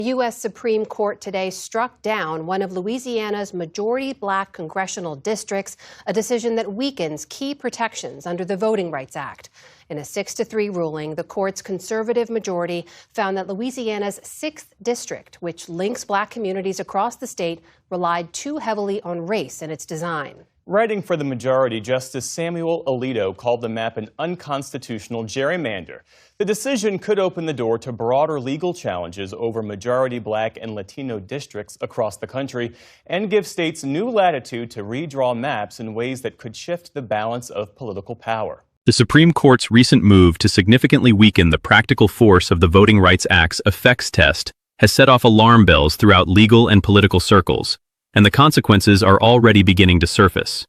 U.S. Supreme Court today struck down one of Louisiana's majority black congressional districts, a decision that weakens key protections under the Voting Rights Act. In a 6-3 ruling, the court's conservative majority found that Louisiana's 6th district, which links black communities across the state, relied too heavily on race in its design. Writing for the majority, Justice Samuel Alito called the map an unconstitutional gerrymander. The decision could open the door to broader legal challenges over majority black and Latino districts across the country and give states new latitude to redraw maps in ways that could shift the balance of political power. The Supreme Court's recent move to significantly weaken the practical force of the Voting Rights Act's effects test has set off alarm bells throughout legal and political circles, and the consequences are already beginning to surface.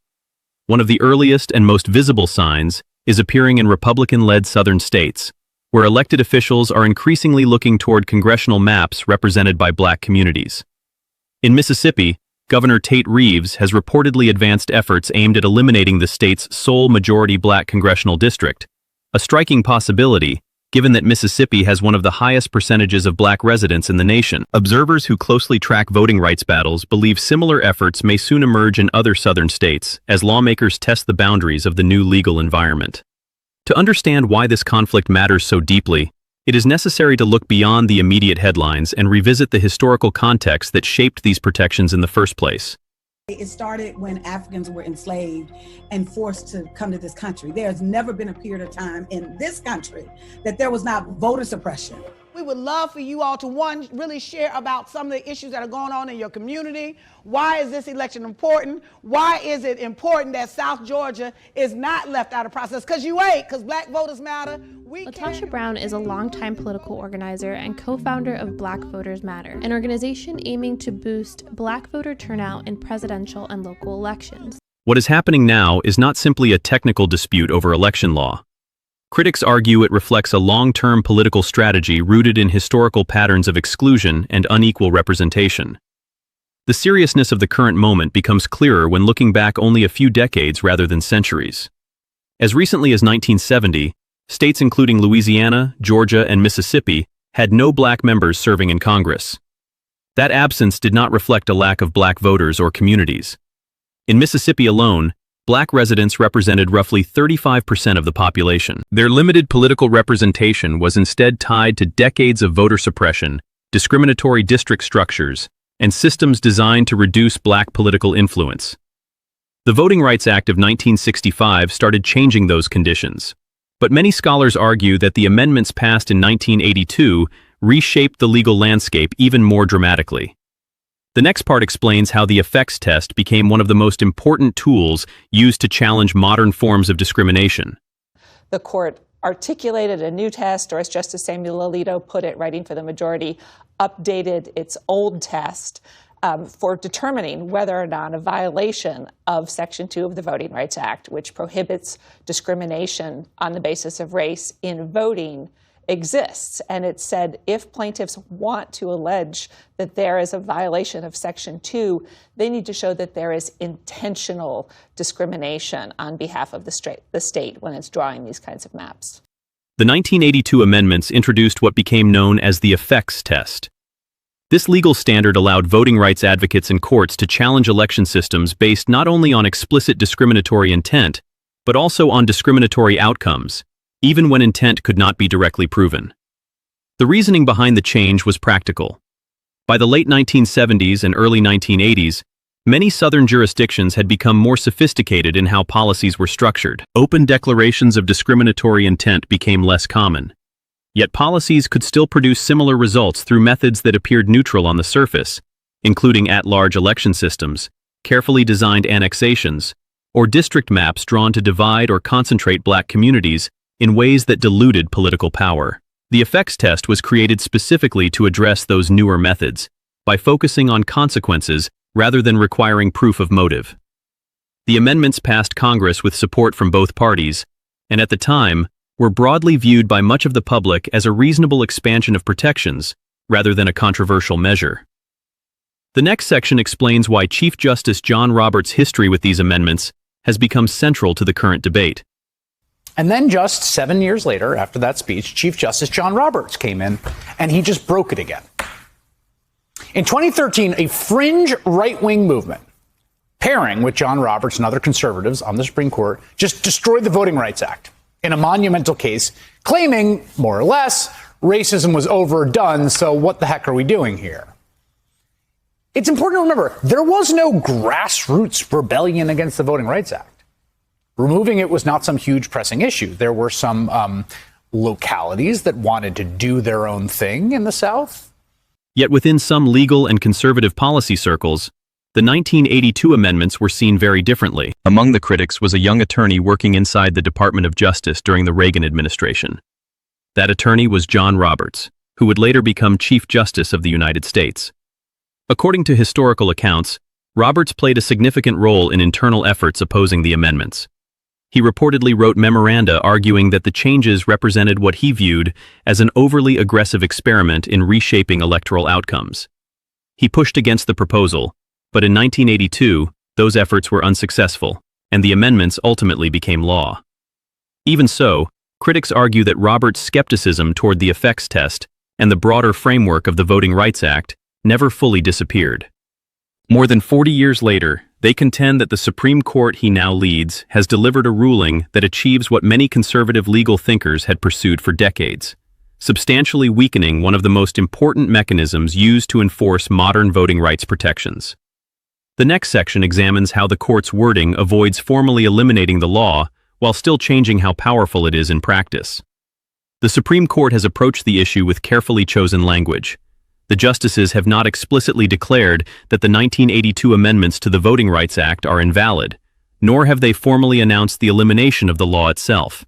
One of the earliest and most visible signs is appearing in Republican-led southern states, where elected officials are increasingly looking toward congressional maps represented by black communities. In Mississippi, Governor Tate Reeves has reportedly advanced efforts aimed at eliminating the state's sole majority black congressional district, a striking possibility given that Mississippi has one of the highest percentages of black residents in the nation. Observers who closely track voting rights battles believe similar efforts may soon emerge in other southern states as lawmakers test the boundaries of the new legal environment. To understand why this conflict matters so deeply, it is necessary to look beyond the immediate headlines and revisit the historical context that shaped these protections in the first place. It started when Africans were enslaved and forced to come to this country. There's never been a period of time in this country that there was not voter suppression. We would love for you all to, one, really share about some of the issues that are going on in your community. Why is this election important? Why is it important that South Georgia is not left out of the process? Because you ain't, because black voters matter. Latasha Brown is a longtime political organizer and co-founder of Black Voters Matter, an organization aiming to boost black voter turnout in presidential and local elections. What is happening now is not simply a technical dispute over election law. Critics argue it reflects a long-term political strategy rooted in historical patterns of exclusion and unequal representation. The seriousness of the current moment becomes clearer when looking back only a few decades rather than centuries. As recently as 1970, states including Louisiana, Georgia, and Mississippi had no black members serving in Congress. That absence did not reflect a lack of black voters or communities. In Mississippi alone, black residents represented roughly 35% of the population. Their limited political representation was instead tied to decades of voter suppression, discriminatory district structures, and systems designed to reduce black political influence. The Voting Rights Act of 1965 started changing those conditions, but many scholars argue that the amendments passed in 1982 reshaped the legal landscape even more dramatically. The next part explains how the effects test became one of the most important tools used to challenge modern forms of discrimination. The court articulated a new test, or as Justice Samuel Alito put it, writing for the majority, updated its old test for determining whether or not a violation of Section 2 of the Voting Rights Act, which prohibits discrimination on the basis of race in voting, exists. And it said if plaintiffs want to allege that there is a violation of Section 2, they need to show that there is intentional discrimination on behalf of the state when it's drawing these kinds of maps. The 1982 amendments introduced what became known as the effects test. This legal standard allowed voting rights advocates and courts to challenge election systems based not only on explicit discriminatory intent, but also on discriminatory outcomes, even when intent could not be directly proven. The reasoning behind the change was practical. By the late 1970s and early 1980s, many southern jurisdictions had become more sophisticated in how policies were structured. Open declarations of discriminatory intent became less common. Yet policies could still produce similar results through methods that appeared neutral on the surface, including at-large election systems, carefully designed annexations, or district maps drawn to divide or concentrate black communities in ways that diluted political power. The effects test was created specifically to address those newer methods, by focusing on consequences rather than requiring proof of motive. The amendments passed Congress with support from both parties, and at the time, were broadly viewed by much of the public as a reasonable expansion of protections, rather than a controversial measure. The next section explains why Chief Justice John Roberts' history with these amendments has become central to the current debate. And then just 7 years later, after that speech, Chief Justice John Roberts came in and he just broke it again. In 2013, a fringe right-wing movement, pairing with John Roberts and other conservatives on the Supreme Court, just destroyed the Voting Rights Act in a monumental case, claiming, more or less, racism was overdone, so what the heck are we doing here? It's important to remember, there was no grassroots rebellion against the Voting Rights Act. Removing it was not some huge pressing issue. There were some localities that wanted to do their own thing in the South. Yet within some legal and conservative policy circles, the 1982 amendments were seen very differently. Among the critics was a young attorney working inside the Department of Justice during the Reagan administration. That attorney was John Roberts, who would later become Chief Justice of the United States. According to historical accounts, Roberts played a significant role in internal efforts opposing the amendments. He reportedly wrote memoranda arguing that the changes represented what he viewed as an overly aggressive experiment in reshaping electoral outcomes. He pushed against the proposal, but in 1982, those efforts were unsuccessful, and the amendments ultimately became law. Even so, critics argue that Roberts' skepticism toward the effects test and the broader framework of the Voting Rights Act never fully disappeared. More than 40 years later, they contend that the Supreme Court he now leads has delivered a ruling that achieves what many conservative legal thinkers had pursued for decades, substantially weakening one of the most important mechanisms used to enforce modern voting rights protections. The next section examines how the court's wording avoids formally eliminating the law while still changing how powerful it is in practice. The Supreme Court has approached the issue with carefully chosen language. The justices have not explicitly declared that the 1982 amendments to the Voting Rights Act are invalid, nor have they formally announced the elimination of the law itself.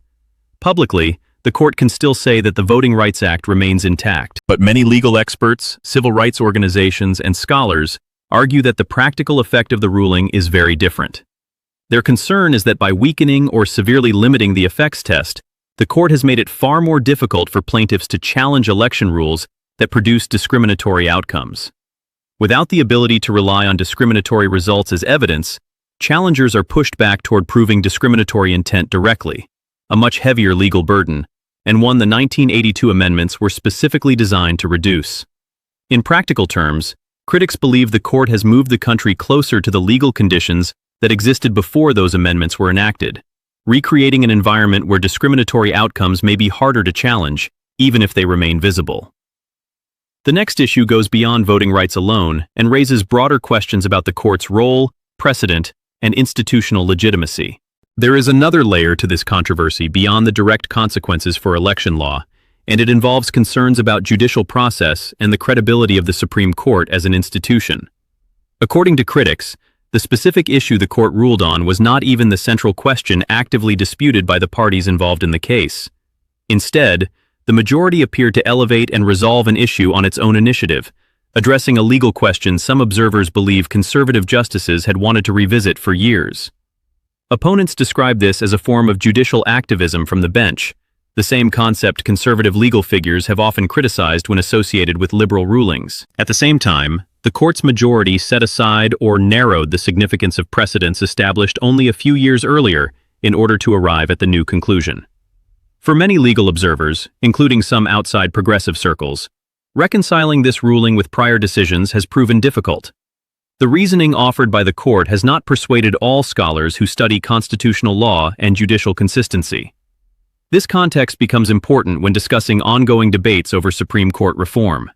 Publicly, the court can still say that the Voting Rights Act remains intact, but many legal experts, civil rights organizations, and scholars argue that the practical effect of the ruling is very different. Their concern is that by weakening or severely limiting the effects test, the court has made it far more difficult for plaintiffs to challenge election rules that produce discriminatory outcomes. Without the ability to rely on discriminatory results as evidence, challengers are pushed back toward proving discriminatory intent directly, a much heavier legal burden, and one the 1982 amendments were specifically designed to reduce. In practical terms, critics believe the court has moved the country closer to the legal conditions that existed before those amendments were enacted, recreating an environment where discriminatory outcomes may be harder to challenge, even if they remain visible. The next issue goes beyond voting rights alone and raises broader questions about the court's role, precedent, and institutional legitimacy. There is another layer to this controversy beyond the direct consequences for election law, and it involves concerns about judicial process and the credibility of the Supreme Court as an institution. According to critics, the specific issue the court ruled on was not even the central question actively disputed by the parties involved in the case. Instead, the majority appeared to elevate and resolve an issue on its own initiative, addressing a legal question some observers believe conservative justices had wanted to revisit for years. Opponents describe this as a form of judicial activism from the bench, the same concept conservative legal figures have often criticized when associated with liberal rulings. At the same time, the court's majority set aside or narrowed the significance of precedents established only a few years earlier in order to arrive at the new conclusion. For many legal observers, including some outside progressive circles, reconciling this ruling with prior decisions has proven difficult. The reasoning offered by the court has not persuaded all scholars who study constitutional law and judicial consistency. This context becomes important when discussing ongoing debates over Supreme Court reform.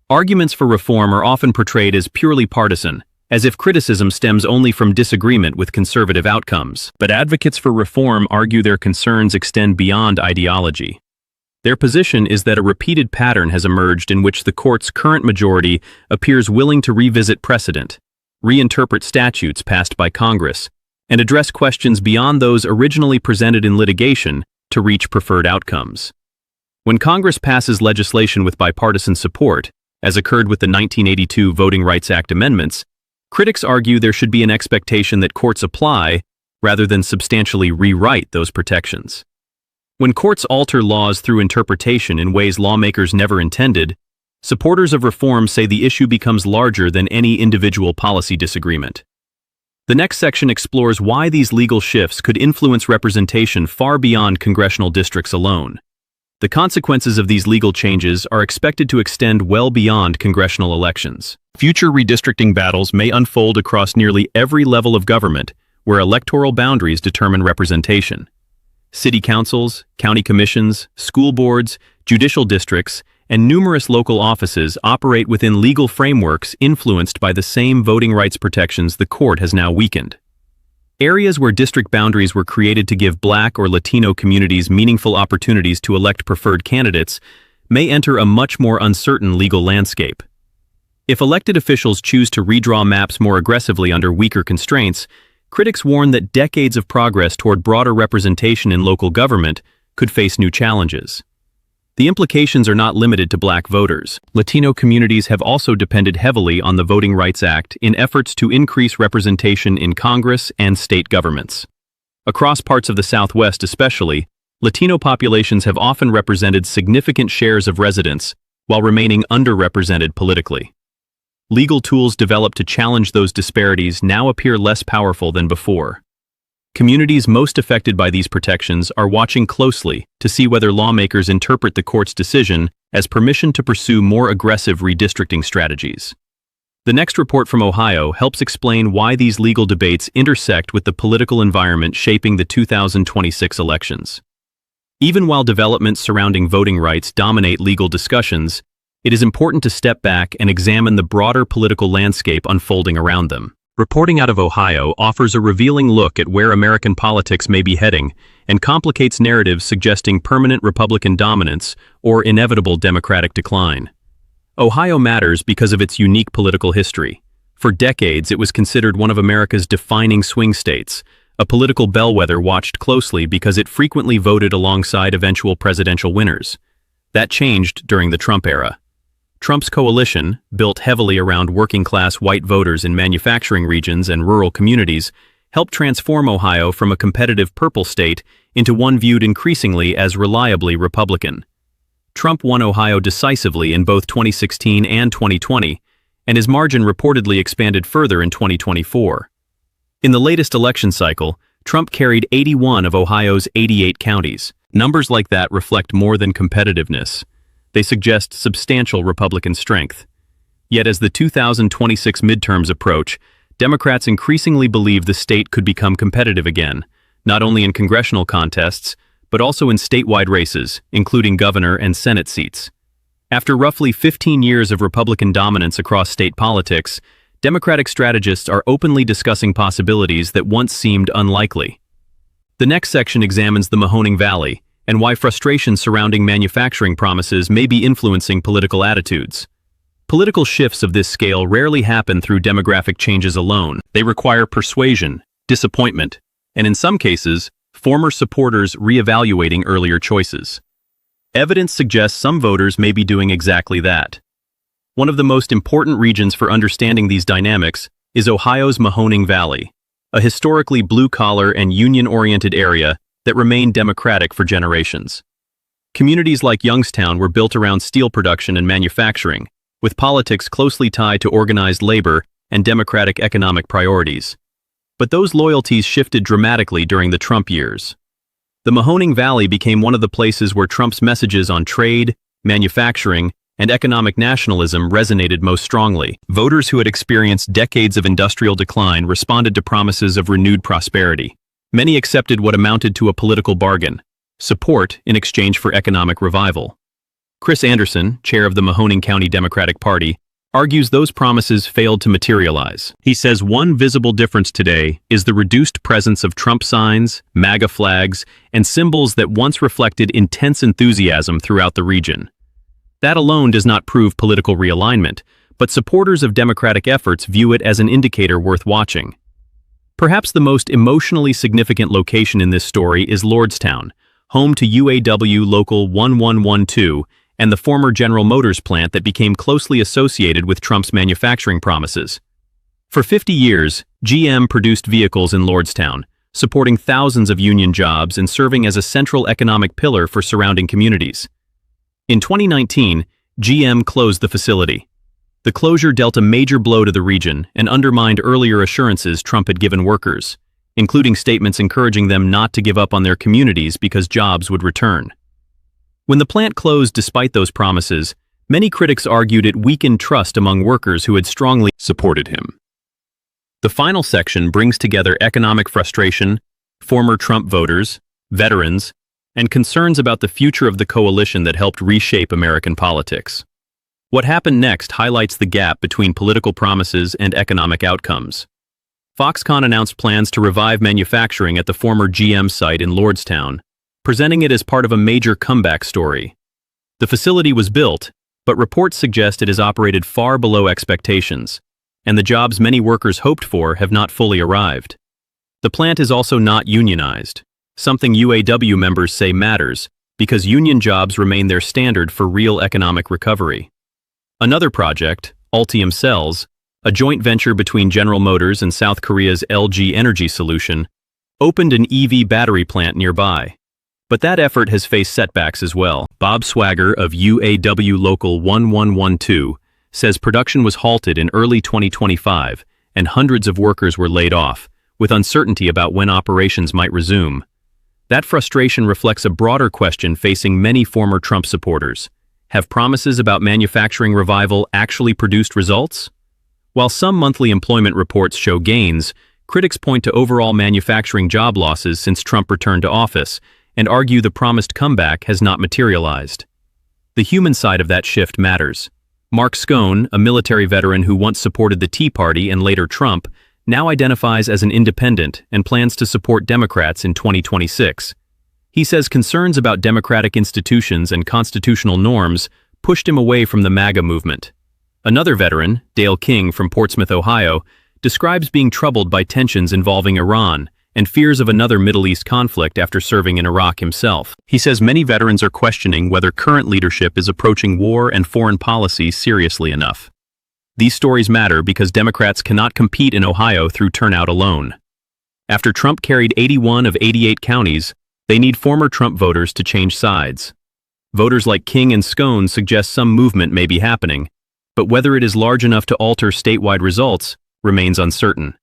Arguments for reform are often portrayed as purely partisan, as if criticism stems only from disagreement with conservative outcomes. But advocates for reform argue their concerns extend beyond ideology. Their position is that a repeated pattern has emerged in which the court's current majority appears willing to revisit precedent, reinterpret statutes passed by Congress, and address questions beyond those originally presented in litigation to reach preferred outcomes. When Congress passes legislation with bipartisan support, as occurred with the 1982 Voting Rights Act amendments, critics argue there should be an expectation that courts apply, rather than substantially rewrite those protections. When courts alter laws through interpretation in ways lawmakers never intended, supporters of reform say the issue becomes larger than any individual policy disagreement. The next section explores why these legal shifts could influence representation far beyond congressional districts alone. The consequences of these legal changes are expected to extend well beyond congressional elections. Future redistricting battles may unfold across nearly every level of government, where electoral boundaries determine representation. City councils, county commissions, school boards, judicial districts, and numerous local offices operate within legal frameworks influenced by the same voting rights protections the court has now weakened. Areas where district boundaries were created to give Black or Latino communities meaningful opportunities to elect preferred candidates may enter a much more uncertain legal landscape. If elected officials choose to redraw maps more aggressively under weaker constraints, critics warn that decades of progress toward broader representation in local government could face new challenges. The implications are not limited to Black voters. Latino communities have also depended heavily on the Voting Rights Act in efforts to increase representation in Congress and state governments. Across parts of the Southwest especially, Latino populations have often represented significant shares of residents while remaining underrepresented politically. Legal tools developed to challenge those disparities now appear less powerful than before. Communities most affected by these protections are watching closely to see whether lawmakers interpret the court's decision as permission to pursue more aggressive redistricting strategies. The next report from Ohio helps explain why these legal debates intersect with the political environment shaping the 2026 elections. Even while developments surrounding voting rights dominate legal discussions, it is important to step back and examine the broader political landscape unfolding around them. Reporting out of Ohio offers a revealing look at where American politics may be heading and complicates narratives suggesting permanent Republican dominance or inevitable Democratic decline. Ohio matters because of its unique political history. For decades, it was considered one of America's defining swing states, a political bellwether watched closely because it frequently voted alongside eventual presidential winners. That changed during the Trump era. Trump's coalition, built heavily around working-class white voters in manufacturing regions and rural communities, helped transform Ohio from a competitive purple state into one viewed increasingly as reliably Republican. Trump won Ohio decisively in both 2016 and 2020, and his margin reportedly expanded further in 2024. In the latest election cycle, Trump carried 81 of Ohio's 88 counties. Numbers like that reflect more than competitiveness. They suggest substantial Republican strength. Yet as the 2026 midterms approach, Democrats increasingly believe the state could become competitive again, not only in congressional contests, but also in statewide races, including governor and Senate seats. After roughly 15 years of Republican dominance across state politics, Democratic strategists are openly discussing possibilities that once seemed unlikely. The next section examines the Mahoning Valley, and why frustration surrounding manufacturing promises may be influencing political attitudes. Political shifts of this scale rarely happen through demographic changes alone. They require persuasion, disappointment, and in some cases, former supporters reevaluating earlier choices. Evidence suggests some voters may be doing exactly that. One of the most important regions for understanding these dynamics is Ohio's Mahoning Valley, a historically blue-collar and union-oriented area that remained Democratic for generations. Communities like Youngstown were built around steel production and manufacturing, with politics closely tied to organized labor and Democratic economic priorities. But those loyalties shifted dramatically during the Trump years. The Mahoning Valley became one of the places where Trump's messages on trade, manufacturing, and economic nationalism resonated most strongly. Voters who had experienced decades of industrial decline responded to promises of renewed prosperity. Many accepted what amounted to a political bargain, support in exchange for economic revival. Chris Anderson, chair of the Mahoning County Democratic Party, argues those promises failed to materialize. He says one visible difference today is the reduced presence of Trump signs, MAGA flags, and symbols that once reflected intense enthusiasm throughout the region. That alone does not prove political realignment, but supporters of Democratic efforts view it as an indicator worth watching. Perhaps the most emotionally significant location in this story is Lordstown, home to UAW Local 1112 and the former General Motors plant that became closely associated with Trump's manufacturing promises. For 50 years, GM produced vehicles in Lordstown, supporting thousands of union jobs and serving as a central economic pillar for surrounding communities. In 2019, GM closed the facility. The closure dealt a major blow to the region and undermined earlier assurances Trump had given workers, including statements encouraging them not to give up on their communities because jobs would return. When the plant closed despite those promises, many critics argued it weakened trust among workers who had strongly supported him. The final section brings together economic frustration, former Trump voters, veterans, and concerns about the future of the coalition that helped reshape American politics. What happened next highlights the gap between political promises and economic outcomes. Foxconn announced plans to revive manufacturing at the former GM site in Lordstown, presenting it as part of a major comeback story. The facility was built, but reports suggest it has operated far below expectations, and the jobs many workers hoped for have not fully arrived. The plant is also not unionized, something UAW members say matters, because union jobs remain their standard for real economic recovery. Another project, Ultium Cells, a joint venture between General Motors and South Korea's LG Energy Solution, opened an EV battery plant nearby. But that effort has faced setbacks as well. Bob Swagger of UAW Local 1112 says production was halted in early 2025 and hundreds of workers were laid off, with uncertainty about when operations might resume. That frustration reflects a broader question facing many former Trump supporters. Have promises about manufacturing revival actually produced results? While some monthly employment reports show gains, critics point to overall manufacturing job losses since Trump returned to office and argue the promised comeback has not materialized. The human side of that shift matters. Mark Scone, a military veteran who once supported the Tea Party and later Trump, now identifies as an independent and plans to support Democrats in 2026. He says concerns about democratic institutions and constitutional norms pushed him away from the MAGA movement. Another veteran, Dale King from Portsmouth, Ohio, describes being troubled by tensions involving Iran and fears of another Middle East conflict after serving in Iraq himself. He says many veterans are questioning whether current leadership is approaching war and foreign policy seriously enough. These stories matter because Democrats cannot compete in Ohio through turnout alone. After Trump carried 81 of 88 counties, they need former Trump voters to change sides. Voters like King and Scone suggest some movement may be happening, but whether it is large enough to alter statewide results remains uncertain.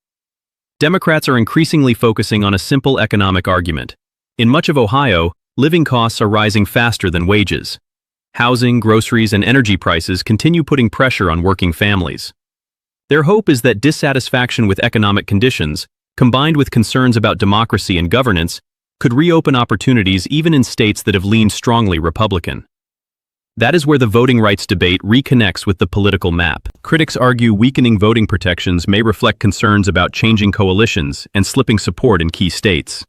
Democrats are increasingly focusing on a simple economic argument. In much of Ohio, living costs are rising faster than wages. Housing, groceries, and energy prices continue putting pressure on working families. Their hope is that dissatisfaction with economic conditions, combined with concerns about democracy and governance, could reopen opportunities even in states that have leaned strongly Republican. That is where the voting rights debate reconnects with the political map. Critics argue weakening voting protections may reflect concerns about changing coalitions and slipping support in key states.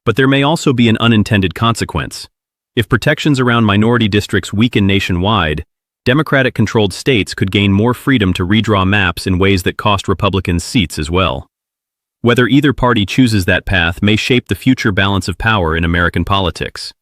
But there may also be an unintended consequence. If protections around minority districts weaken nationwide, Democratic-controlled states could gain more freedom to redraw maps in ways that cost Republicans seats as well. Whether either party chooses that path may shape the future balance of power in American politics.